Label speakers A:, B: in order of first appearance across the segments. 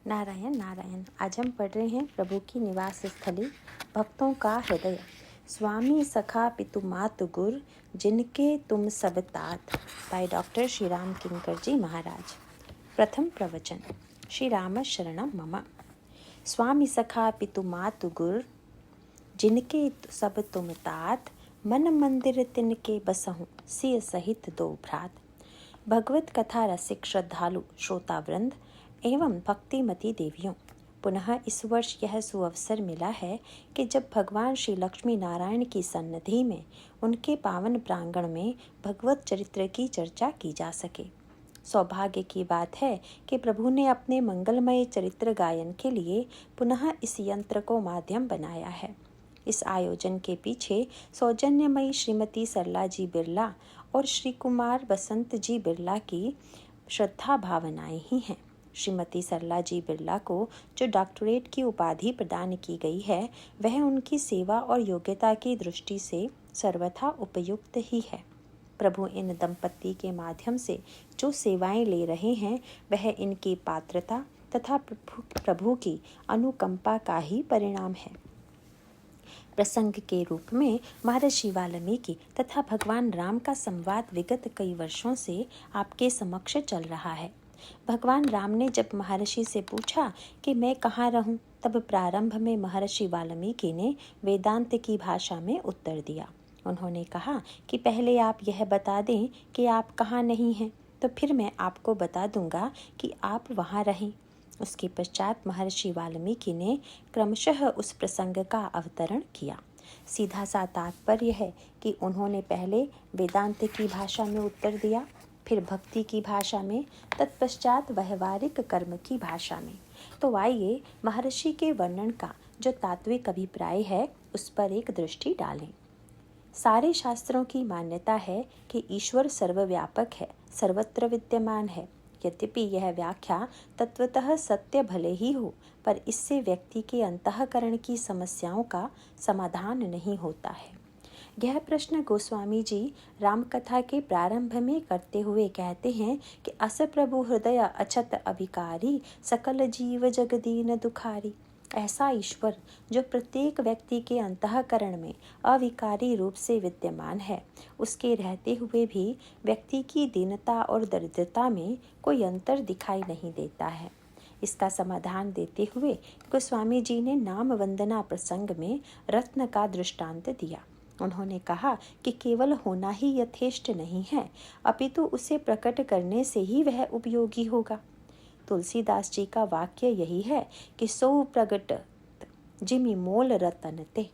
A: नारायण नारायण। आज हम पढ़ रहे हैं प्रभु की निवास स्थली भक्तों का हृदय। स्वामी सखा पितु मातु गुर जिनके तुम सब तात, बाय डॉक्टर श्री राम किंकर जी महाराज। प्रथम प्रवचन। श्री राम शरणम मम। स्वामी सखा पितु मातु गुर जिनके सब तुम तात, मन मंदिर तिनके बसहूँ सिय सहित दो भ्रात। भगवत कथा रसिक श्रद्धालु श्रोतावृंद एवं भक्तिमती देवियों, पुनः इस वर्ष यह सुअवसर मिला है कि जब भगवान श्री लक्ष्मी नारायण की सन्निधि में उनके पावन प्रांगण में भगवत चरित्र की चर्चा की जा सके। सौभाग्य की बात है कि प्रभु ने अपने मंगलमय चरित्र गायन के लिए पुनः इस यंत्र को माध्यम बनाया है। इस आयोजन के पीछे सौजन्यमयी श्रीमती सरला जी बिरला और श्री कुमार बसंत जी बिरला की श्रद्धा भावनाएं ही हैं। श्रीमती सरला जी बिरला को जो डॉक्टरेट की उपाधि प्रदान की गई है, वह उनकी सेवा और योग्यता की दृष्टि से सर्वथा उपयुक्त ही है। प्रभु इन दंपति के माध्यम से जो सेवाएं ले रहे हैं, वह इनकी पात्रता तथा प्रभु की अनुकंपा का ही परिणाम है। प्रसंग के रूप में महर्षि वाल्मीकि तथा भगवान राम का संवाद विगत कई वर्षों से आपके समक्ष चल रहा है। भगवान राम ने जब महर्षि से पूछा कि मैं कहाँ रहूं, तब प्रारंभ में महर्षि वाल्मीकि ने वेदांत की भाषा में उत्तर दिया। उन्होंने कहा कि पहले आप यह बता दें कि आप कहाँ नहीं हैं, तो फिर मैं आपको बता दूंगा कि आप वहाँ रहें। उसके पश्चात महर्षि वाल्मीकि ने क्रमशः उस प्रसंग का अवतरण किया। सीधा सा तात्पर्य है कि उन्होंने पहले वेदांत की भाषा में उत्तर दिया, फिर भक्ति की भाषा में, तत्पश्चात व्यवहारिक कर्म की भाषा में। तो आइए महर्षि के वर्णन का जो तात्विक अभिप्राय है, उस पर एक दृष्टि डालें। सारे शास्त्रों की मान्यता है कि ईश्वर सर्वव्यापक है, सर्वत्र विद्यमान है। यद्यपि यह व्याख्या तत्वतः सत्य भले ही हो, पर इससे व्यक्ति के अंतःकरण की समस्याओं का समाधान नहीं होता है। यह प्रश्न गोस्वामी जी रामकथा के प्रारंभ में करते हुए कहते हैं कि अस प्रभु हृदय अछत अभिकारी, सकल जीव जगदीन दुखारी। ऐसा ईश्वर जो प्रत्येक व्यक्ति के अंतःकरण में अविकारी रूप से विद्यमान है, उसके रहते हुए भी व्यक्ति की दीनता और दरिद्रता में कोई अंतर दिखाई नहीं देता है। इसका समाधान देते हुए गोस्वामी जी ने नाम वंदना प्रसंग में रत्न का दृष्टांत दिया। उन्होंने कहा कि केवल होना ही यथेष्ट नहीं है, अपितु उसे प्रकट करने से ही वह उपयोगी होगा। तुलसीदास जी का वाक्य यही है कि सो प्रगट जिमि मोल रतन ते।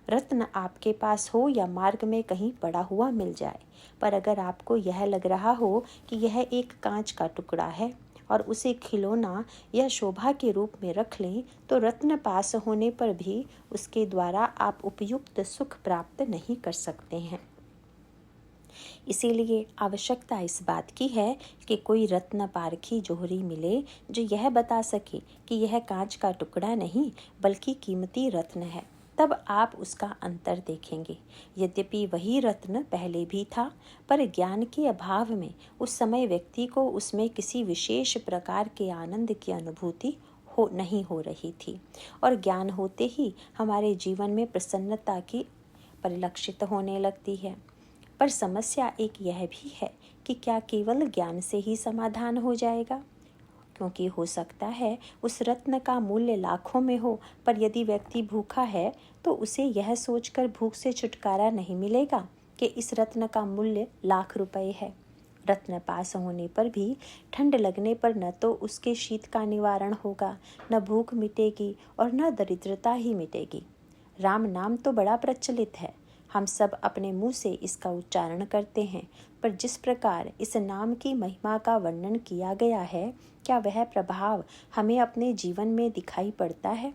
A: रत्न आपके पास हो या मार्ग में कहीं पड़ा हुआ मिल जाए, पर अगर आपको यह लग रहा हो कि यह एक कांच का टुकड़ा है और उसे खिलौना या शोभा के रूप में रख लें, तो रत्न पास होने पर भी उसके द्वारा आप उपयुक्त सुख प्राप्त नहीं कर सकते हैं। इसीलिए आवश्यकता इस बात की है कि कोई रत्न पारखी जोहरी मिले जो यह बता सके कि यह कांच का टुकड़ा नहीं बल्कि कीमती रत्न है, तब आप उसका अंतर देखेंगे। यद्यपि वही रत्न पहले भी था, पर ज्ञान के अभाव में उस समय व्यक्ति को उसमें किसी विशेष प्रकार के आनंद की अनुभूति नहीं हो रही थी, और ज्ञान होते ही हमारे जीवन में प्रसन्नता की परिलक्षित होने लगती है। पर समस्या एक यह भी है कि क्या केवल ज्ञान से ही समाधान हो जाएगा? क्योंकि हो सकता है उस रत्न का मूल्य लाखों में हो, पर यदि व्यक्ति भूखा है तो उसे यह सोचकर भूख से छुटकारा नहीं मिलेगा कि इस रत्न का मूल्य लाख रुपए है। रत्न पास होने पर भी ठंड लगने पर न तो उसके शीत का निवारण होगा, न भूख मिटेगी और न दरिद्रता ही मिटेगी। राम नाम तो बड़ा प्रचलित है, हम सब अपने मुंह से इसका उच्चारण करते हैं, पर जिस प्रकार इस नाम की महिमा का वर्णन किया गया है, क्या वह प्रभाव हमें अपने जीवन में दिखाई पड़ता है?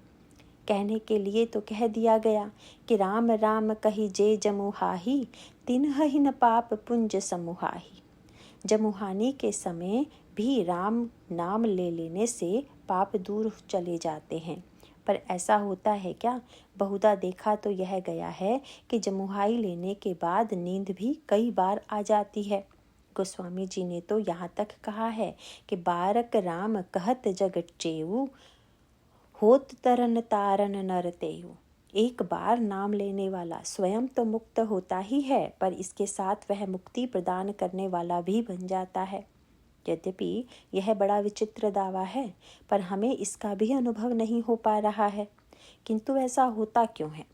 A: कहने के लिए तो कह दिया गया कि राम राम कही जे जमुहाही, तिन्हि न पाप पुंज समुहाही। जमुहानी के समय भी राम नाम ले लेने से पाप दूर चले जाते हैं, पर ऐसा होता है क्या? बहुधा देखा तो यह गया है कि जमुहाई लेने के बाद नींद भी कई बार आ जाती है। गोस्वामी जी ने तो यहाँ तक कहा है कि बारक राम कहत जगत चेऊ, होत तरन तारन नर तेऊ। एक बार नाम लेने वाला स्वयं तो मुक्त होता ही है, पर इसके साथ वह मुक्ति प्रदान करने वाला भी बन जाता है। यद्यपि यह बड़ा विचित्र दावा है, पर हमें इसका भी अनुभव नहीं हो पा रहा है। किंतु ऐसा होता क्यों है?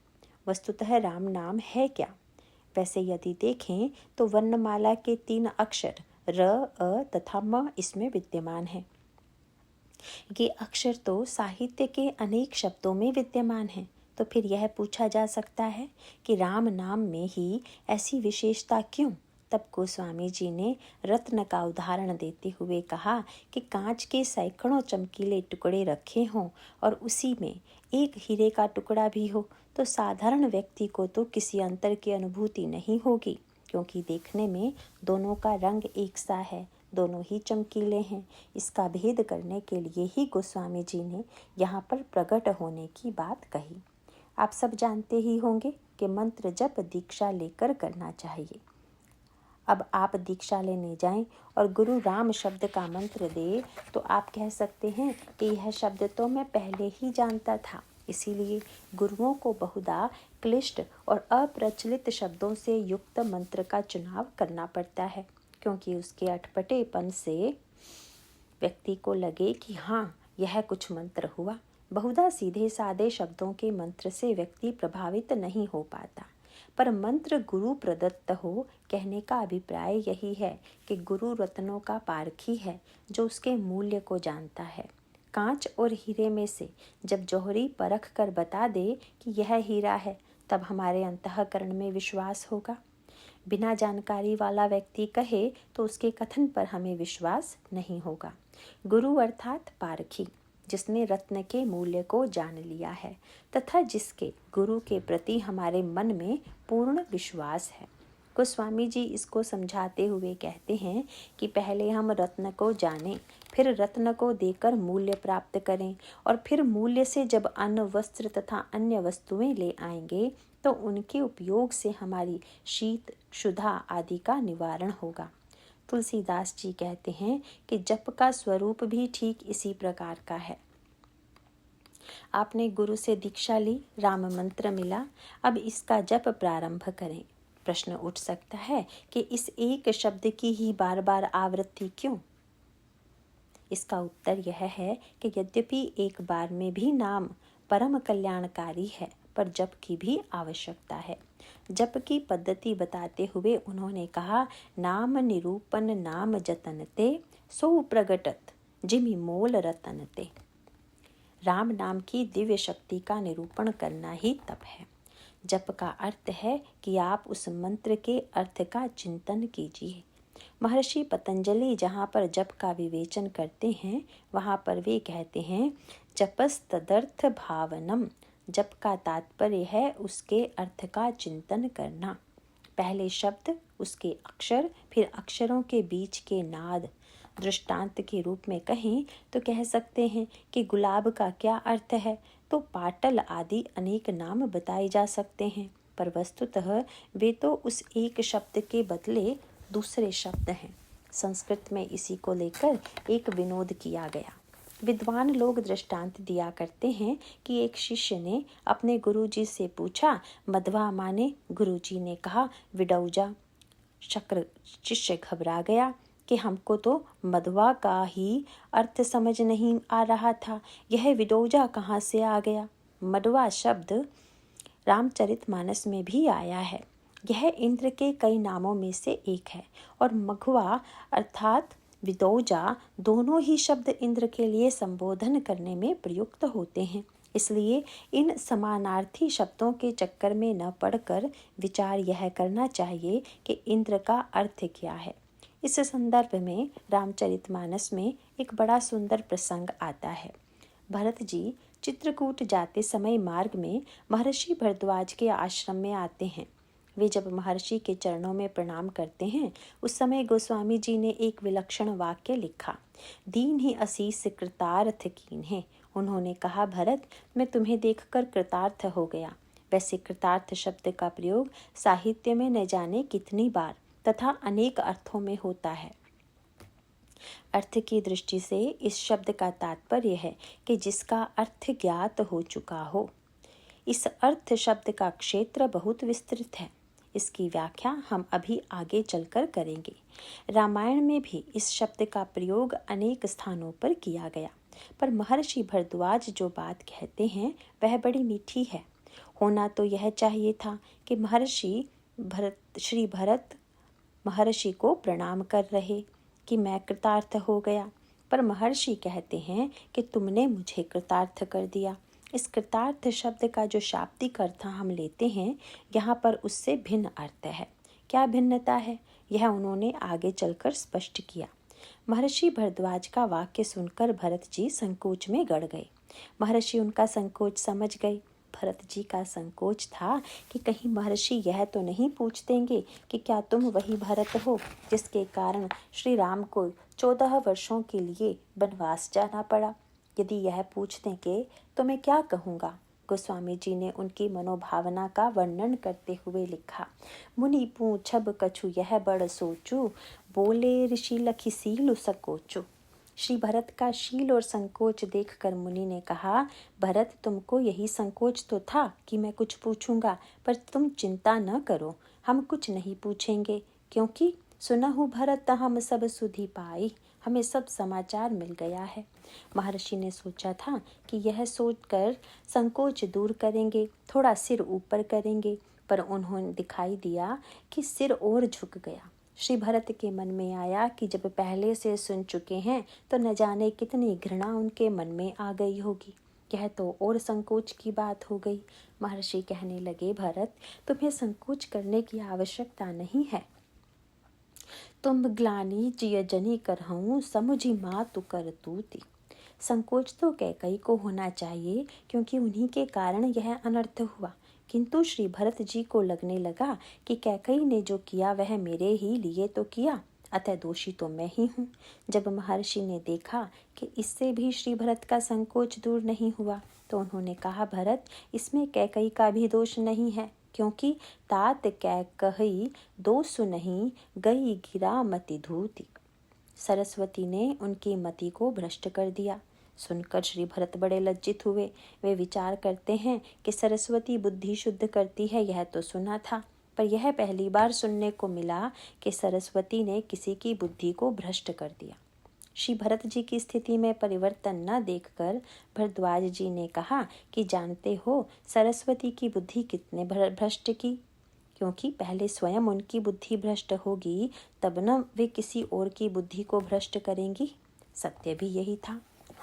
A: वस्तुतः राम नाम है क्या? वैसे यदि देखें तो वर्णमाला के 3 अक्षर र, अ तथा म इसमें विद्यमान है। ये अक्षर तो साहित्य के अनेक शब्दों में विद्यमान हैं। तो फिर यह पूछा जा सकता है कि राम नाम में ही ऐसी विशेषता क्यों? तब गोस्वामी जी ने रत्न का उदाहरण देते हुए कहा कि कांच के सैकड़ों चमकीले टुकड़े रखे हों और उसी में एक हीरे का टुकड़ा भी हो, तो साधारण व्यक्ति को तो किसी अंतर की अनुभूति नहीं होगी, क्योंकि देखने में दोनों का रंग एक सा है, दोनों ही चमकीले हैं। इसका भेद करने के लिए ही गोस्वामी जी ने यहाँ पर प्रकट होने की बात कही। आप सब जानते ही होंगे कि मंत्र जप दीक्षा लेकर करना चाहिए। अब आप दीक्षा लेने जाएं और गुरु राम शब्द का मंत्र दे तो आप कह सकते हैं कि यह शब्द तो मैं पहले ही जानता था। इसीलिए गुरुओं को बहुधा क्लिष्ट और अप्रचलित शब्दों से युक्त मंत्र का चुनाव करना पड़ता है, क्योंकि उसके अटपटेपन से व्यक्ति को लगे कि हाँ, यह कुछ मंत्र हुआ। बहुधा सीधे सादे शब्दों के मंत्र से व्यक्ति प्रभावित नहीं हो पाता, पर मंत्र गुरु प्रदत्त हो, कहने का अभिप्राय यही है कि गुरु रत्नों का पारखी है, जो उसके मूल्य को जानता है। कांच और हीरे में से जब जौहरी परख कर बता दे कि यह हीरा है, तब हमारे अंतःकरण में विश्वास होगा। बिना जानकारी वाला व्यक्ति कहे तो उसके कथन पर हमें विश्वास नहीं होगा। गुरु अर्थात पारखी, जिसने रत्न के मूल्य को जान लिया है तथा जिसके गुरु के प्रति हमारे मन में पूर्ण विश्वास है। गोस्वामी जी इसको समझाते हुए कहते हैं कि पहले हम रत्न को जानें, फिर रत्न को देकर मूल्य प्राप्त करें, और फिर मूल्य से जब अन्न, वस्त्र तथा अन्य वस्तुएं ले आएंगे तो उनके उपयोग से हमारी शीत, क्षुधा आदि का निवारण होगा। तुलसीदास जी कहते हैं कि जप का स्वरूप भी ठीक इसी प्रकार का है। आपने गुरु से दीक्षा ली, राम मंत्र मिला, अब इसका जप प्रारंभ करें। प्रश्न उठ सकता है कि इस एक शब्द की ही बार बार आवृत्ति क्यों? इसका उत्तर यह है कि यद्यपि एक बार में भी नाम परम कल्याणकारी है, पर जप की भी आवश्यकता है। जप की पद्धति बताते हुए उन्होंने कहा, नाम निरूपण नाम जतनते, सो प्रगटत जिमि मोल रतनते। राम नाम की दिव्य शक्ति का निरूपण करना ही तप है। जप का अर्थ है कि आप उस मंत्र के अर्थ का चिंतन कीजिए। महर्षि पतंजलि जहाँ पर जप का विवेचन करते हैं, वहाँ पर वे कहते हैं, जपस्तदर्थ भावनम। जप का तात्पर्य है उसके अर्थ का चिंतन करना। पहले शब्द, उसके अक्षर, फिर अक्षरों के बीच के नाद। दृष्टांत के रूप में कहें तो कह सकते हैं कि गुलाब का क्या अर्थ है, तो पाटल आदि अनेक नाम बताए जा सकते हैं, पर वस्तुतः वे तो उस एक शब्द के बदले दूसरे शब्द हैं। संस्कृत में इसी को लेकर एक विनोद किया गया। विद्वान लोग दृष्टांत दिया करते हैं कि एक शिष्य ने अपने गुरुजी से पूछा, मध्वा माने? गुरुजी ने कहा, विडौजा। शिष्य घबरा गया कि हमको तो मध्वा का ही अर्थ समझ नहीं आ रहा था, यह विडौजा कहाँ से आ गया? मध्वा शब्द रामचरितमानस में भी आया है। यह इंद्र के कई नामों में से एक है, और मघवा अर्थात विदौजा दोनों ही शब्द इंद्र के लिए संबोधन करने में प्रयुक्त होते हैं। इसलिए इन समानार्थी शब्दों के चक्कर में न पड़कर विचार यह करना चाहिए कि इंद्र का अर्थ क्या है। इस संदर्भ में रामचरितमानस में एक बड़ा सुंदर प्रसंग आता है। भरत जी चित्रकूट जाते समय मार्ग में महर्षि भरद्वाज के आश्रम में आते हैं। वे जब महर्षि के चरणों में प्रणाम करते हैं, उस समय गोस्वामी जी ने एक विलक्षण वाक्य लिखा, दीन ही असीस कृतार्थ कीन है। उन्होंने कहा, भरत, मैं तुम्हें देखकर कृतार्थ हो गया। वैसे कृतार्थ शब्द का प्रयोग साहित्य में न जाने कितनी बार, तथा अनेक अर्थों में होता है। अर्थ की दृष्टि से इस शब्द का तात्पर्य है कि जिसका अर्थ ज्ञात हो चुका हो। इस अर्थ शब्द का क्षेत्र बहुत विस्तृत है। इसकी व्याख्या हम अभी आगे चलकर करेंगे। रामायण में भी इस शब्द का प्रयोग अनेक स्थानों पर किया गया, पर महर्षि भरद्वाज जो बात कहते हैं वह बड़ी मीठी है। होना तो यह चाहिए था कि श्री भरत महर्षि को प्रणाम कर रहे कि मैं कृतार्थ हो गया, पर महर्षि कहते हैं कि तुमने मुझे कृतार्थ कर दिया। इस कृतार्थ शब्द का जो शाब्दिक अर्थ हम लेते हैं, यहाँ पर उससे भिन्न अर्थ है। क्या भिन्नता है, यह उन्होंने आगे चलकर स्पष्ट किया। महर्षि भरद्वाज का वाक्य सुनकर भरत जी संकोच में गड़ गए। महर्षि उनका संकोच समझ गए। भरत जी का संकोच था कि कहीं महर्षि यह तो नहीं पूछ देंगे कि क्या तुम वही भरत हो जिसके कारण श्री राम को 14 वर्षों के लिए वनवास जाना पड़ा। यदि यह पूछ देंगे तो मैं क्या कहूँगा। गोस्वामी जी ने उनकी मनोभावना का वर्णन करते हुए लिखा, मुनि पूछब कछु यह बड़ सोचू, बोले ऋषि लखी सीलु सकोचू। श्री भरत का शील और संकोच देखकर मुनि ने कहा, भरत तुमको यही संकोच तो था कि मैं कुछ पूछूंगा, पर तुम चिंता न करो, हम कुछ नहीं पूछेंगे, क्योंकि सुनहु भरत हम सब सुधि पाई, हमें सब समाचार मिल गया है। महर्षि ने सोचा था कि यह सोचकर संकोच दूर करेंगे, थोड़ा सिर ऊपर करेंगे, पर उन्होंने दिखाई दिया कि सिर और झुक गया। श्री भरत के मन में आया कि जब पहले से सुन चुके हैं तो न जाने कितनी घृणा उनके मन में आ गई होगी। यह तो और संकोच की बात हो गई। महर्षि कहने लगे, भरत तुम्हें संकोच करने की आवश्यकता नहीं है। तुम ग्लानि जिय जनी करहूँ समुझी मातु कर तूती। संकोच तो कैकई को होना चाहिए, क्योंकि उन्हीं के कारण यह अनर्थ हुआ। किंतु श्री भरत जी को लगने लगा कि कैकई ने जो किया वह मेरे ही लिए तो किया, अतः दोषी तो मैं ही हूँ। जब महर्षि ने देखा कि इससे भी श्री भरत का संकोच दूर नहीं हुआ, तो उन्होंने कहा, भरत इसमें कैकई का भी दोष नहीं है, क्योंकि तात कैकई दोषु नहीं गई गिरा मति धूति। सरस्वती ने उनकी मति को भ्रष्ट कर दिया। सुनकर श्री भरत बड़े लज्जित हुए। वे विचार करते हैं कि सरस्वती बुद्धि शुद्ध करती है, यह तो सुना था, पर यह पहली बार सुनने को मिला कि सरस्वती ने किसी की बुद्धि को भ्रष्ट कर दिया। श्री भरत जी की स्थिति में परिवर्तन न देखकर भरद्वाज जी ने कहा कि जानते हो सरस्वती की बुद्धि कितने भ्रष्ट की, क्योंकि पहले स्वयं उनकी बुद्धि भ्रष्ट होगी, तब न वे किसी और की बुद्धि को भ्रष्ट करेंगी। सत्य भी यही था।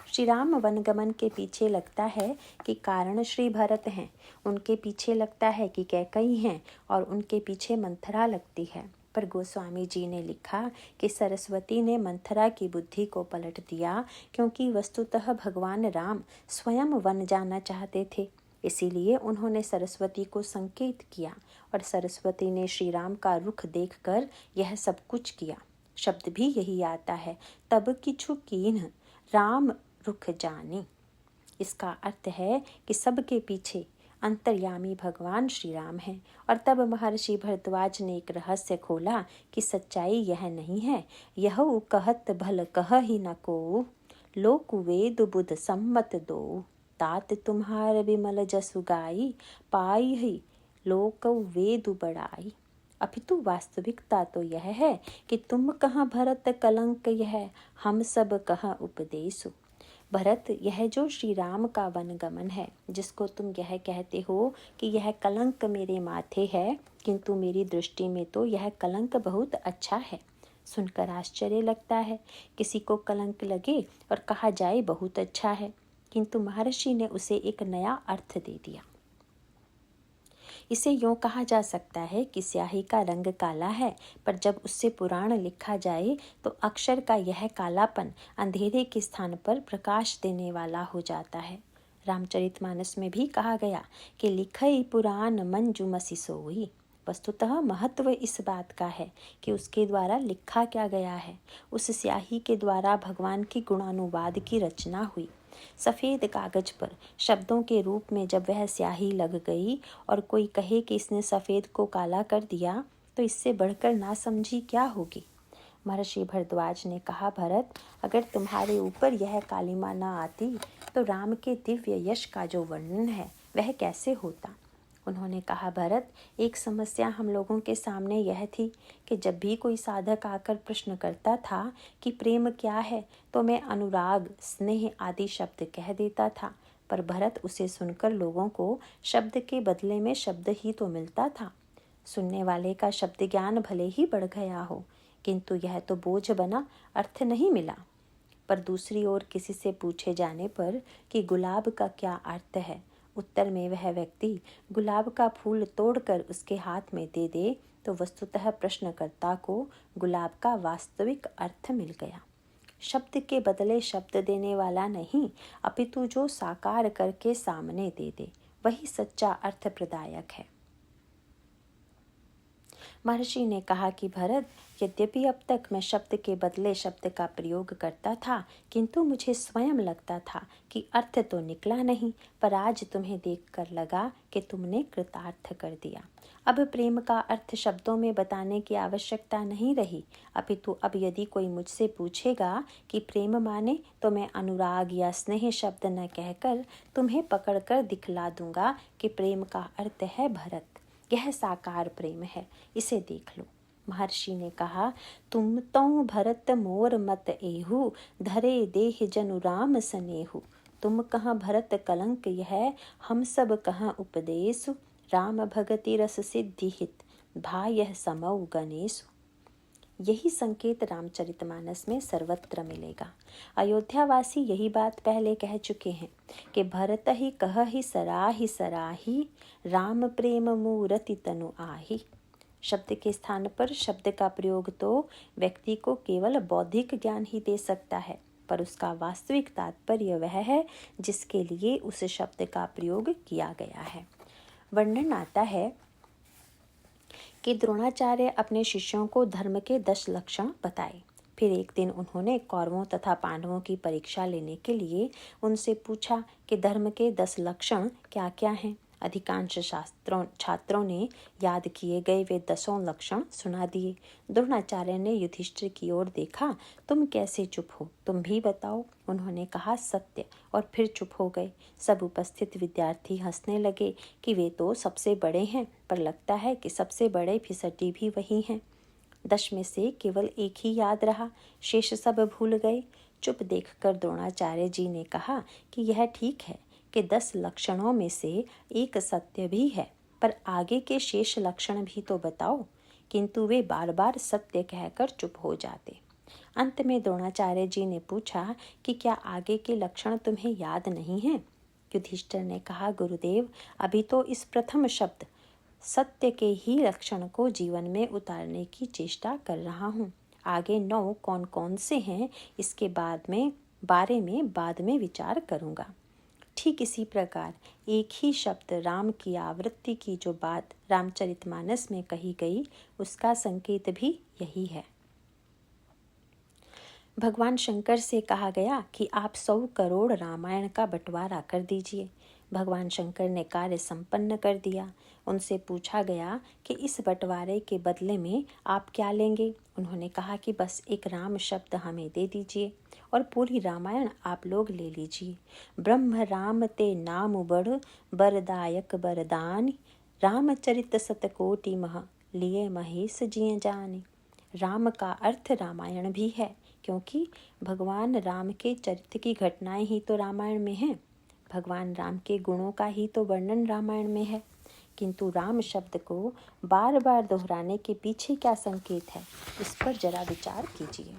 A: श्री राम वनगमन के पीछे लगता है कि कारण श्री भरत हैं, उनके पीछे लगता है कि कैकई हैं, और उनके पीछे मंथरा लगती है। पर गोस्वामी जी ने लिखा कि सरस्वती ने मंथरा की बुद्धि को पलट दिया, क्योंकि वस्तुतः भगवान राम स्वयं वन जाना चाहते थे। इसीलिए उन्होंने सरस्वती को संकेत किया, और सरस्वती ने श्री राम का रुख देखकर यह सब कुछ किया। शब्द भी यही आता है, तब किछु कीन्ह राम रुख जानी। इसका अर्थ है कि सबके पीछे अंतर्यामी भगवान श्री राम हैं। और तब महर्षि भरद्वाज ने एक रहस्य खोला कि सच्चाई यह नहीं है, यह कहत भल कह ही न को, लोक वेद बुध सम्मत दो, तात तुम्हार विमल जसु गाई, पाई ही लोक वेद बड़ाई। अपितु वास्तविकता तो यह है कि तुम कहाँ भरत कलंक यह, हम सब कहाँ उपदेशु। भरत, यह जो श्री राम का वनगमन है, जिसको तुम यह कहते हो कि यह कलंक मेरे माथे है, किंतु मेरी दृष्टि में तो यह कलंक बहुत अच्छा है। सुनकर आश्चर्य लगता है, किसी को कलंक लगे और कहा जाए बहुत अच्छा है, किंतु महर्षि ने उसे एक नया अर्थ दे दिया। इसे यूँ कहा जा सकता है कि स्याही का रंग काला है, पर जब उससे पुराण लिखा जाए तो अक्षर का यह कालापन अंधेरे के स्थान पर प्रकाश देने वाला हो जाता है। रामचरितमानस में भी कहा गया कि लिखई पुराण मंजू मसी सोई। वस्तुतः महत्व इस बात का है कि उसके द्वारा लिखा क्या गया है। उस स्याही के द्वारा भगवान की गुणानुवाद की रचना हुई। सफ़ेद कागज पर शब्दों के रूप में जब वह स्याही लग गई और कोई कहे कि इसने सफ़ेद को काला कर दिया, तो इससे बढ़कर नासमझी क्या होगी। महर्षि भरद्वाज ने कहा, भरत, अगर तुम्हारे ऊपर यह कालिमा न आती तो राम के दिव्य यश का जो वर्णन है वह कैसे होता। उन्होंने कहा, भरत, एक समस्या हम लोगों के सामने यह थी कि जब भी कोई साधक आकर प्रश्न करता था कि प्रेम क्या है, तो मैं अनुराग, स्नेह आदि शब्द कह देता था, पर भरत, उसे सुनकर लोगों को शब्द के बदले में शब्द ही तो मिलता था। सुनने वाले का शब्द ज्ञान भले ही बढ़ गया हो, किंतु यह तो बोझ बना, अर्थ नहीं मिला। पर दूसरी ओर किसी से पूछे जाने पर कि गुलाब का क्या अर्थ है, उत्तर में वह व्यक्ति गुलाब का फूल तोड़कर उसके हाथ में दे दे, तो वस्तुतः प्रश्नकर्ता को गुलाब का वास्तविक अर्थ मिल गया। शब्द के बदले शब्द देने वाला नहीं, अपितु जो साकार करके सामने दे दे, वही सच्चा अर्थ प्रदायक है। महर्षि ने कहा कि भरत, यद्यपि अब तक मैं शब्द के बदले शब्द का प्रयोग करता था, किंतु मुझे स्वयं लगता था कि अर्थ तो निकला नहीं, पर आज तुम्हें देखकर लगा कि तुमने कृतार्थ कर दिया। अब प्रेम का अर्थ शब्दों में बताने की आवश्यकता नहीं रही, अपितु अब यदि कोई मुझसे पूछेगा कि प्रेम माने, तो मैं अनुराग या स्नेह शब्द न कहकर तुम्हें पकड़कर दिखला दूंगा कि प्रेम का अर्थ है भरत, यह साकार प्रेम है, इसे देख लो। महर्षि ने कहा, तुम तो भरत मोर मत एहु, धरे देह जनु राम सनेहु। तुम कहाँ भरत कलंक यह, हम सब कहाँ उपदेश, राम भगति रस सिद्धि हित, भायः समौ गणेशु। यही संकेत रामचरितमानस में सर्वत्र मिलेगा। अयोध्यावासी यही बात पहले कह चुके हैं कि भरत ही कह ही सराही सराही, राम प्रेम मूरति तनु आही। शब्द के स्थान पर शब्द का प्रयोग तो व्यक्ति को केवल बौद्धिक ज्ञान ही दे सकता है, पर उसका वास्तविक तात्पर्य वह है जिसके लिए उस शब्द का प्रयोग किया गया है। वर्णन आता है कि द्रोणाचार्य अपने शिष्यों को धर्म के 10 लक्षण बताए। फिर एक दिन उन्होंने कौरवों तथा पांडवों की परीक्षा लेने के लिए उनसे पूछा कि धर्म के 10 लक्षण क्या क्या हैं। अधिकांश छात्रों ने याद किए गए वे 10 लक्षण सुना दिए। द्रोणाचार्य ने युधिष्ठिर की ओर देखा, तुम कैसे चुप हो, तुम भी बताओ। उन्होंने कहा, सत्य, और फिर चुप हो गए। सब उपस्थित विद्यार्थी हंसने लगे कि वे तो सबसे बड़े हैं, पर लगता है कि सबसे बड़े फिसड्डी भी वही हैं। 10 में से केवल एक ही याद रहा, शेष सब भूल गए। चुप देखकर द्रोणाचार्य जी ने कहा कि यह ठीक है कि 10 लक्षणों में से एक सत्य भी है, पर आगे के शेष लक्षण भी तो बताओ। किंतु वे बार बार सत्य कहकर चुप हो जाते। अंत में द्रोणाचार्य जी ने पूछा कि क्या आगे के लक्षण तुम्हें याद नहीं हैं? युधिष्ठिर ने कहा, गुरुदेव, अभी तो इस प्रथम शब्द सत्य के ही लक्षण को जीवन में उतारने की चेष्टा कर रहा हूँ। आगे 9 कौन कौन से हैं, इसके बारे में बाद में विचार करूँगा। ठीक इसी प्रकार एक ही शब्द राम की आवृत्ति की जो बात रामचरितमानस में कही गई, उसका संकेत भी यही है। भगवान शंकर से कहा गया कि आप 100 करोड़ रामायण का बंटवारा कर दीजिए। भगवान शंकर ने कार्य संपन्न कर दिया। उनसे पूछा गया कि इस बंटवारे के बदले में आप क्या लेंगे। उन्होंने कहा कि बस एक राम शब्द हमें दे दीजिए और पूरी रामायण आप लोग ले लीजिए। ब्रह्म राम ते नाम बड़, बरदायक बरदान, रामचरित सतकोटि मह, लिए महेश जिय जाने। राम का अर्थ रामायण भी है, क्योंकि भगवान राम के चरित्र की घटनाएं ही तो रामायण में हैं। भगवान राम के गुणों का ही तो वर्णन रामायण में है। किंतु राम शब्द को बार बार दोहराने के पीछे क्या संकेत है, इस पर जरा विचार कीजिए।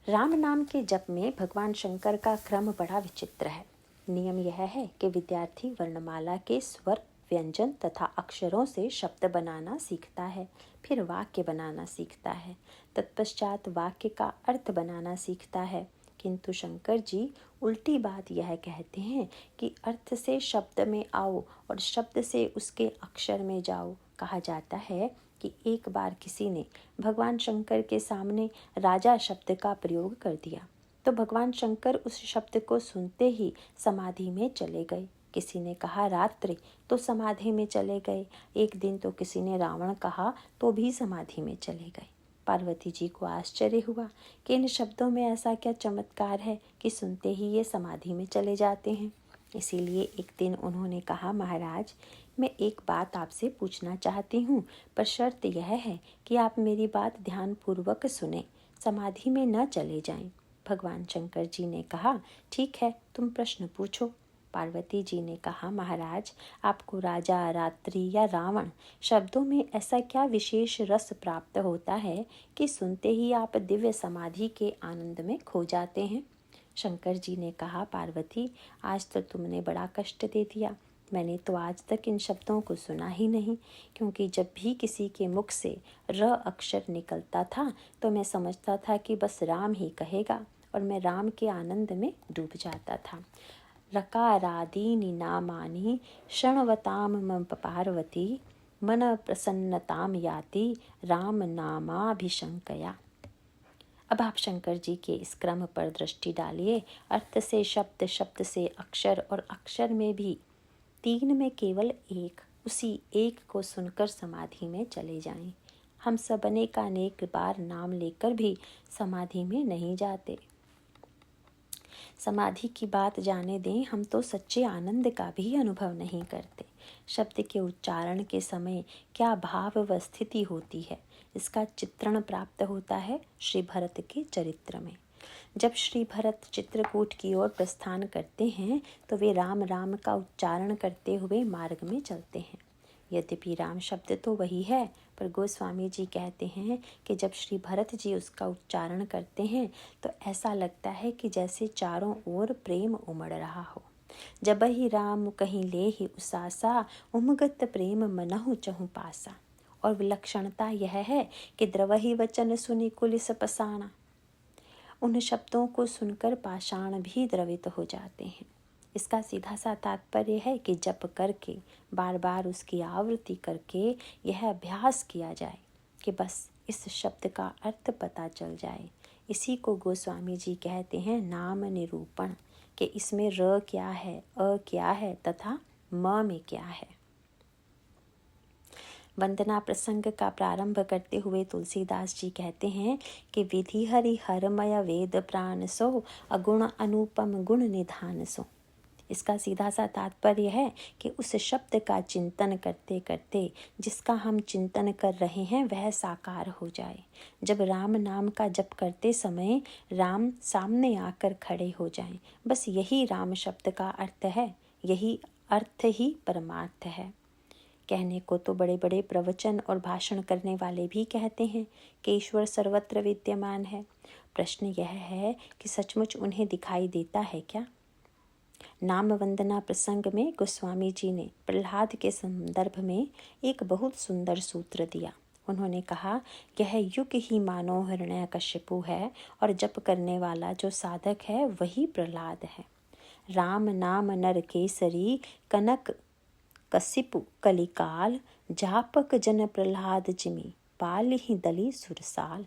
A: राम नाम के जप में भगवान शंकर का क्रम बड़ा विचित्र है। नियम यह है कि विद्यार्थी वर्णमाला के स्वर, व्यंजन तथा अक्षरों से शब्द बनाना सीखता है, फिर वाक्य बनाना सीखता है, तत्पश्चात वाक्य का अर्थ बनाना सीखता है। किंतु शंकर जी उल्टी बात यह कहते हैं कि अर्थ से शब्द में आओ और शब्द से उसके अक्षर में जाओ। कहा जाता है कि एक बार किसी ने भगवान शंकर के सामने राजा शब्द का प्रयोग कर दिया, तो भगवान शंकर उस शब्द को सुनते ही समाधि में चले गए। किसी ने कहा रात्रि तो समाधि में चले गए, एक दिन तो किसी ने रावण कहा तो भी समाधि में चले गए। पार्वती जी को आश्चर्य हुआ कि इन शब्दों में ऐसा क्या चमत्कार है कि सुनते ही ये समाधि में चले जाते हैं। इसीलिए एक दिन उन्होंने कहा, महाराज मैं एक बात आपसे पूछना चाहती हूँ, पर शर्त यह है कि आप मेरी बात ध्यानपूर्वक सुने, समाधि में न चले जाएं। भगवान शंकर जी ने कहा, ठीक है, तुम प्रश्न पूछो। पार्वती जी ने कहा, महाराज आपको राजा, रात्रि या रावण शब्दों में ऐसा क्या विशेष रस प्राप्त होता है कि सुनते ही आप दिव्य समाधि के आनंद में खो जाते हैं। शंकर जी ने कहा, पार्वती आज तो तुमने बड़ा कष्ट दे दिया। मैंने तो आज तक इन शब्दों को सुना ही नहीं, क्योंकि जब भी किसी के मुख से र अक्षर निकलता था तो मैं समझता था कि बस राम ही कहेगा और मैं राम के आनंद में डूब जाता था। रकारादीनि नामानि शृण्वतां मम पार्वती, मन प्रसन्नतां याति राम नामाभिशंकया। अब आप शंकर जी के इस क्रम पर दृष्टि डालिए। अर्थ से शब्द, शब्द से अक्षर और अक्षर में भी तीन में केवल एक, उसी एक को सुनकर समाधि में चले जाएं। हम सब अनेक बार नाम लेकर भी समाधि में नहीं जाते। समाधि की बात जाने दें, हम तो सच्चे आनंद का भी अनुभव नहीं करते। शब्द के उच्चारण के समय क्या भाव व स्थिति होती है, इसका चित्रण प्राप्त होता है श्री भरत के चरित्र में। जब श्री भरत चित्रकूट की ओर प्रस्थान करते हैं तो वे राम राम का उच्चारण करते हुए मार्ग में चलते हैं। यद्यपि राम शब्द तो वही है, पर गोस्वामी जी कहते हैं कि जब श्री भरत जी उसका उच्चारण करते हैं तो ऐसा लगता है कि जैसे चारों ओर प्रेम उमड़ रहा हो। जब ही राम कहीं ले ही उसासा, उमगत प्रेम मनहु चहु पासा। और विलक्षणता यह है कि द्रवहि वचन सुनि कुलिस पसाना। उन शब्दों को सुनकर पाषाण भी द्रवित हो जाते हैं। इसका सीधा सा तात्पर्य है कि जप करके, बार बार उसकी आवृत्ति करके यह अभ्यास किया जाए कि बस इस शब्द का अर्थ पता चल जाए। इसी को गोस्वामी जी कहते हैं नाम निरूपण, कि इसमें र क्या है, अ क्या है तथा म में क्या है। वंदना प्रसंग का प्रारंभ करते हुए तुलसीदास जी कहते हैं कि विधि हरि हरमय वेद प्राण सो, अगुण अनुपम गुण निधान सो। इसका सीधा सा तात्पर्य है कि उस शब्द का चिंतन करते करते जिसका हम चिंतन कर रहे हैं वह साकार हो जाए। जब राम नाम का जप करते समय राम सामने आकर खड़े हो जाएं, बस यही राम शब्द का अर्थ है, यही अर्थ ही परमार्थ है। कहने को तो बड़े बड़े प्रवचन और भाषण करने वाले भी कहते हैं कि ईश्वर सर्वत्र विद्यमान है। प्रश्न यह है कि सचमुच उन्हें दिखाई देता है क्या? नाम वंदना प्रसंग में गोस्वामी जी ने प्रहलाद के संदर्भ में एक बहुत सुंदर सूत्र दिया। उन्होंने कहा, यह युग ही मानो हिरण्यकशिपु है और जप करने वाला जो साधक है वही प्रहलाद है। राम नाम नर केसरी, कनक कसिपु कलिकाल, जापक जन प्रहलाद जिमि, पाल ही दली सुरसाल।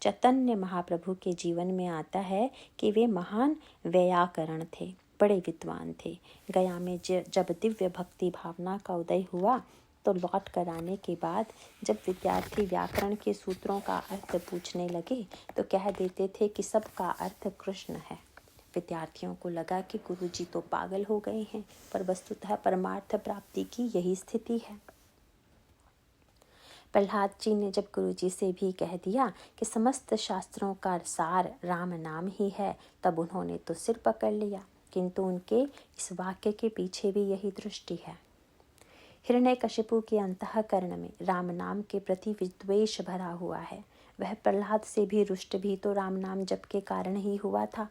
A: चैतन्य महाप्रभु के जीवन में आता है कि वे महान व्याकरण थे, बड़े विद्वान थे। गया में जब दिव्य भक्ति भावना का उदय हुआ तो लौट कर आने के बाद जब विद्यार्थी व्याकरण के सूत्रों का अर्थ पूछने लगे तो कह देते थे कि सबका अर्थ कृष्ण है। विद्यार्थियों को लगा कि गुरुजी तो पागल हो गए हैं, पर वस्तुतः परमार्थ प्राप्ति की यही स्थिति है। प्रहलाद जी ने जब गुरुजी से भी कह दिया कि समस्त शास्त्रों का सार राम नाम ही है, तब उन्होंने तो सिर पकड़ लिया, किंतु उनके इस वाक्य के पीछे भी यही दृष्टि है। हिरण्यकशिपु के अंतःकरण में राम नाम के प्रति विद्वेष भरा हुआ है। वह प्रहलाद से भी रुष्ट भी तो राम नाम जप के कारण ही हुआ था।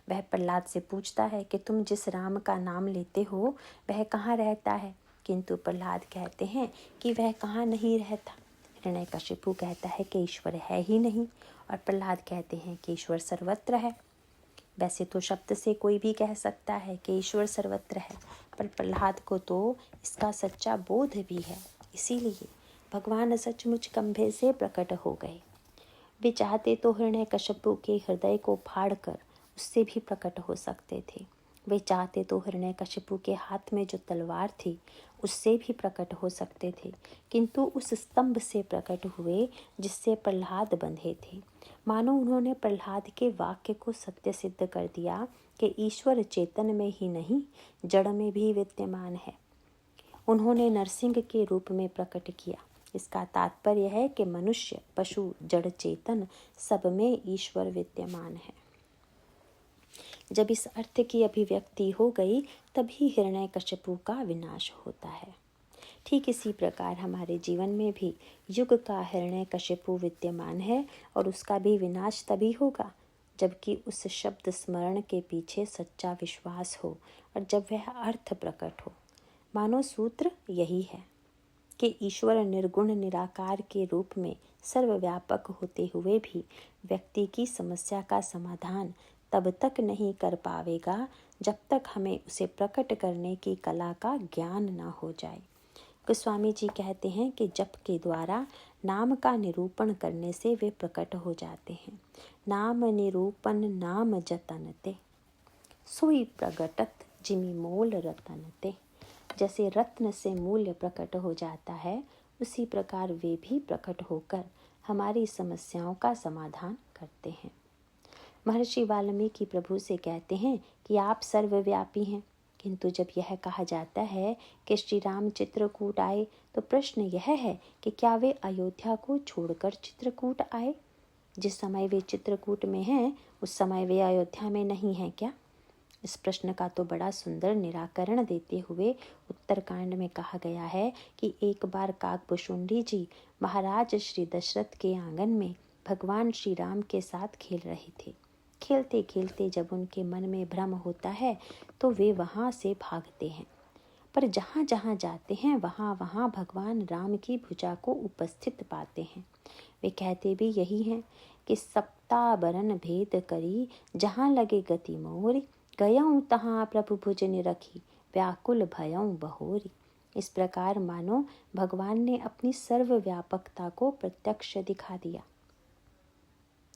A: वह प्रहलाद से पूछता है कि तुम जिस राम का नाम लेते हो वह कहाँ रहता है, किंतु प्रहलाद कहते हैं कि वह कहाँ नहीं रहता। हिरण्यकशिपु कहता है कि ईश्वर है ही नहीं, और प्रहलाद कहते हैं कि ईश्वर सर्वत्र है। वैसे तो शब्द से कोई भी कह सकता है कि ईश्वर सर्वत्र है, पर प्रहलाद को तो इसका सच्चा बोध भी है। इसीलिए भगवान सचमुच खंभे से प्रकट हो गए। वे चाहते तो हिरण्यकशिपु के हृदय को फाड़कर उससे भी प्रकट हो सकते थे, वे चाहते तो हिरण्यकशिपु के हाथ में जो तलवार थी उससे भी प्रकट हो सकते थे, किंतु उस स्तंभ से प्रकट हुए जिससे प्रहलाद बंधे थे। मानो उन्होंने प्रहलाद के वाक्य को सत्य सिद्ध कर दिया कि ईश्वर चेतन में ही नहीं, जड़ में भी विद्यमान है। उन्होंने नरसिंह के रूप में प्रकट किया। इसका तात्पर्य है कि मनुष्य, पशु, जड़, चेतन सब में ईश्वर विद्यमान है। जब इस अर्थ की अभिव्यक्ति हो गई तभी हिरण्यकशिपु का विनाश होता है। ठीक इसी प्रकार हमारे जीवन में भी युग का हिरण्यकशिपु विद्यमान है और उसका भी विनाश तभी होगा जबकि उस शब्द स्मरण के पीछे सच्चा विश्वास हो और जब वह अर्थ प्रकट हो। मानो सूत्र यही है कि ईश्वर निर्गुण निराकार के रूप में सर्वव्यापक होते हुए भी व्यक्ति की समस्या का समाधान तब तक नहीं कर पावेगा जब तक हमें उसे प्रकट करने की कला का ज्ञान न हो जाए। गोस्वामी जी कहते हैं कि जप के द्वारा नाम का निरूपण करने से वे प्रकट हो जाते हैं। नाम निरूपण नाम जतनते, सोई प्रगटत जिमि मोल रतनते। जैसे रत्न से मूल्य प्रकट हो जाता है, उसी प्रकार वे भी प्रकट होकर हमारी समस्याओं का समाधान करते हैं। महर्षि वाल्मीकि प्रभु से कहते हैं कि आप सर्वव्यापी हैं, किंतु जब यह कहा जाता है कि श्री राम चित्रकूट आए तो प्रश्न यह है कि क्या वे अयोध्या को छोड़कर चित्रकूट आए? जिस समय वे चित्रकूट में हैं उस समय वे अयोध्या में नहीं हैं क्या? इस प्रश्न का तो बड़ा सुंदर निराकरण देते हुए उत्तरकांड में कहा गया है कि एक बार काकभुशुंडी जी महाराज श्री दशरथ के आंगन में भगवान श्री राम के साथ खेल रहे थे। खेलते खेलते जब उनके मन में भ्रम होता है तो वे वहाँ से भागते हैं, पर जहाँ जहाँ जाते हैं वहाँ वहाँ भगवान राम की भुजा को उपस्थित पाते हैं। वे कहते भी यही हैं कि सप्ताबरन भेद करी, जहाँ लगे गति मोरी, गयऊँ तहाँ प्रभु भुज निरखी, व्याकुल भयऊँ बहोरी। इस प्रकार मानो भगवान ने अपनी सर्वव्यापकता को प्रत्यक्ष दिखा दिया।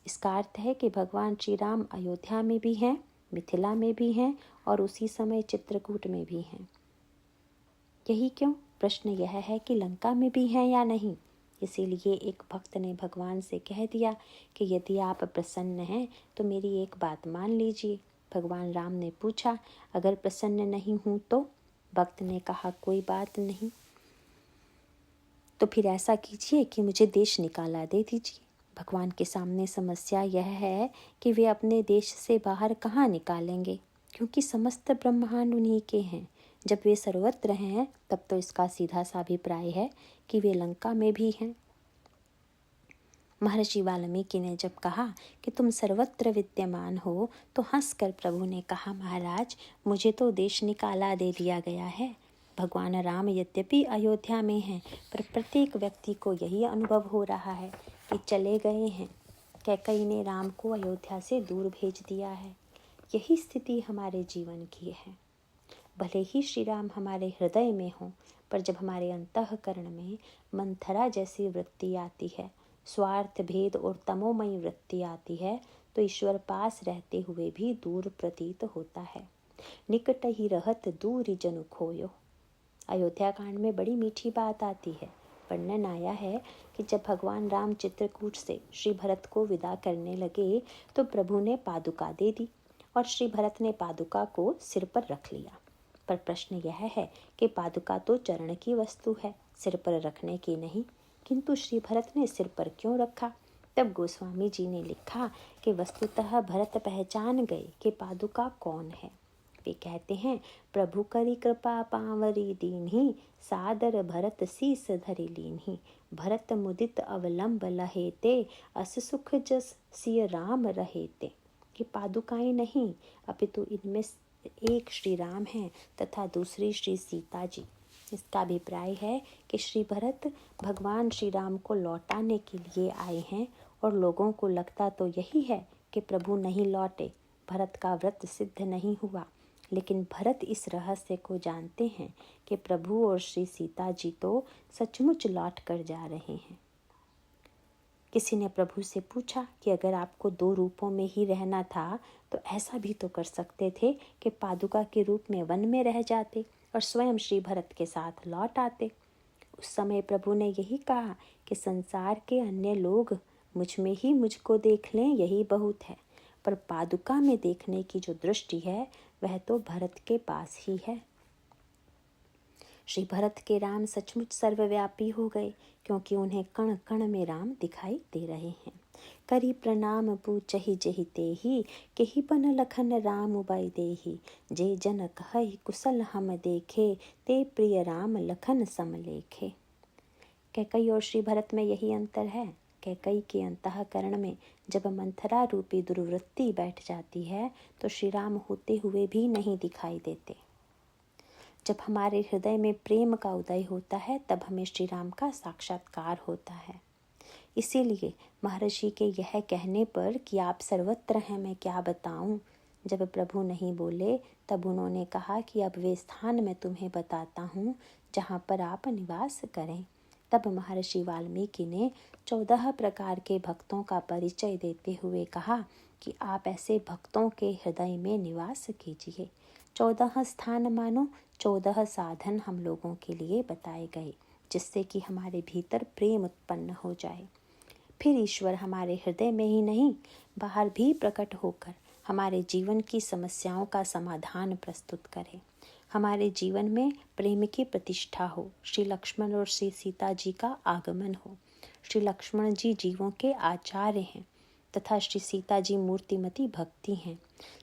A: इसका अर्थ है कि भगवान श्री राम अयोध्या में भी हैं, मिथिला में भी हैं और उसी समय चित्रकूट में भी हैं। यही क्यों? प्रश्न यह है कि लंका में भी हैं या नहीं। इसीलिए एक भक्त ने भगवान से कह दिया कि यदि आप प्रसन्न हैं तो मेरी एक बात मान लीजिए। भगवान राम ने पूछा, अगर प्रसन्न नहीं हूँ तो? भक्त ने कहा, कोई बात नहीं, तो फिर ऐसा कीजिए कि मुझे देश निकाला दे दीजिए। भगवान के सामने समस्या यह है कि वे अपने देश से बाहर कहाँ निकालेंगे, क्योंकि समस्त ब्रह्मांड उन्हीं के हैं। जब वे सर्वत्र हैं तब तो इसका सीधा सा अभिप्राय है कि वे लंका में भी हैं। महर्षि वाल्मीकि ने जब कहा कि तुम सर्वत्र विद्यमान हो तो हंसकर प्रभु ने कहा, महाराज मुझे तो देश निकाला दे दिया गया है। भगवान राम यद्यपि अयोध्या में हैं, पर प्रत्येक व्यक्ति को यही अनुभव हो रहा है कि चले गए हैं। कैकेयी ने राम को अयोध्या से दूर भेज दिया है। यही स्थिति हमारे जीवन की है। भले ही श्री राम हमारे हृदय में हों, पर जब हमारे अंतःकरण में मंथरा जैसी वृत्ति आती है, स्वार्थ भेद और तमोमयी वृत्ति आती है, तो ईश्वर पास रहते हुए भी दूर प्रतीत होता है। निकट ही रहत दूर जनु खोयो। अयोध्या कांड में बड़ी मीठी बात आती है। वर्णन आया है कि जब भगवान राम चित्रकूट से श्री भरत को विदा करने लगे तो प्रभु ने पादुका दे दी और श्री भरत ने पादुका को सिर पर रख लिया। पर प्रश्न यह है कि पादुका तो चरण की वस्तु है, सिर पर रखने की नहीं, किंतु श्री भरत ने सिर पर क्यों रखा? तब गोस्वामी जी ने लिखा कि वस्तुतः भरत पहचान गए कि पादुका कौन है। वे कहते हैं, प्रभु करी कृपा पावरी दीन्ही, सादर भरत शीस धरि लीन्ही, भरत मुदित अवलंब लहेते, अस सुख जस सिय राम रहेते। कि पादुकाएं नहीं अपितु इनमें एक श्री राम हैं तथा दूसरी श्री सीता जी। इसका अभिप्राय है कि श्री भरत भगवान श्री राम को लौटाने के लिए आए हैं और लोगों को लगता तो यही है कि प्रभु नहीं लौटे, भरत का व्रत सिद्ध नहीं हुआ। लेकिन भरत इस रहस्य को जानते हैं कि प्रभु और श्री सीता जी तो सचमुच लौट कर जा रहे हैं। किसी ने प्रभु से पूछा कि अगर आपको 2 रूपों में ही रहना था तो ऐसा भी तो कर सकते थे कि पादुका के रूप में वन में रह जाते और स्वयं श्री भरत के साथ लौट आते। उस समय प्रभु ने यही कहा कि संसार के अन्य लोग मुझ में ही मुझको देख लें, यही बहुत है, पर पादुका में देखने की जो दृष्टि है वह तो भरत के पास ही है। श्री भरत के राम सचमुच सर्वव्यापी हो गए, क्योंकि उन्हें कण कण में राम दिखाई दे रहे हैं। करी प्रणाम पूछहि जेहि तेहि, केहि बन लखन राम उबाई देहि। जे जन कहहि कुशल हम देखे, ते प्रिय राम लखन सम लेखे। कैकई और श्री भरत में यही अंतर है। कैकई के अंतःकरण में जब मंथरा रूपी दुर्वृत्ति बैठ जाती है तो श्री राम होते हुए भी नहीं दिखाई देते। जब हमारे हृदय में प्रेम का उदय होता है तब हमें श्री राम का साक्षात्कार होता है। इसीलिए महर्षि के यह कहने पर कि आप सर्वत्र हैं, मैं क्या बताऊं, जब प्रभु नहीं बोले तब उन्होंने कहा कि अब वे स्थान मैं तुम्हें बताता हूँ जहाँ पर आप निवास करें। तब महर्षि वाल्मीकि ने 14 प्रकार के भक्तों का परिचय देते हुए कहा कि आप ऐसे भक्तों के हृदय में निवास कीजिए। 14 स्थान मानो 14 साधन हम लोगों के लिए बताए गए, जिससे कि हमारे भीतर प्रेम उत्पन्न हो जाए। फिर ईश्वर हमारे हृदय में ही नहीं, बाहर भी प्रकट होकर हमारे जीवन की समस्याओं का समाधान प्रस्तुत करे। हमारे जीवन में प्रेम की प्रतिष्ठा हो। श्री लक्ष्मण और श्री सीता जी का आगमन हो। श्री लक्ष्मण जी जीवों के आचार्य हैं तथा श्री सीता जी मूर्तिमती भक्ति हैं।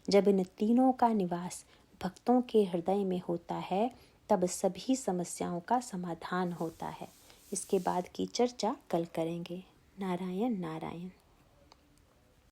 A: जब इन तीनों का निवास भक्तों के हृदय में होता है तब सभी समस्याओं का समाधान होता है। इसके बाद की चर्चा कल करेंगे। नारायण नारायण।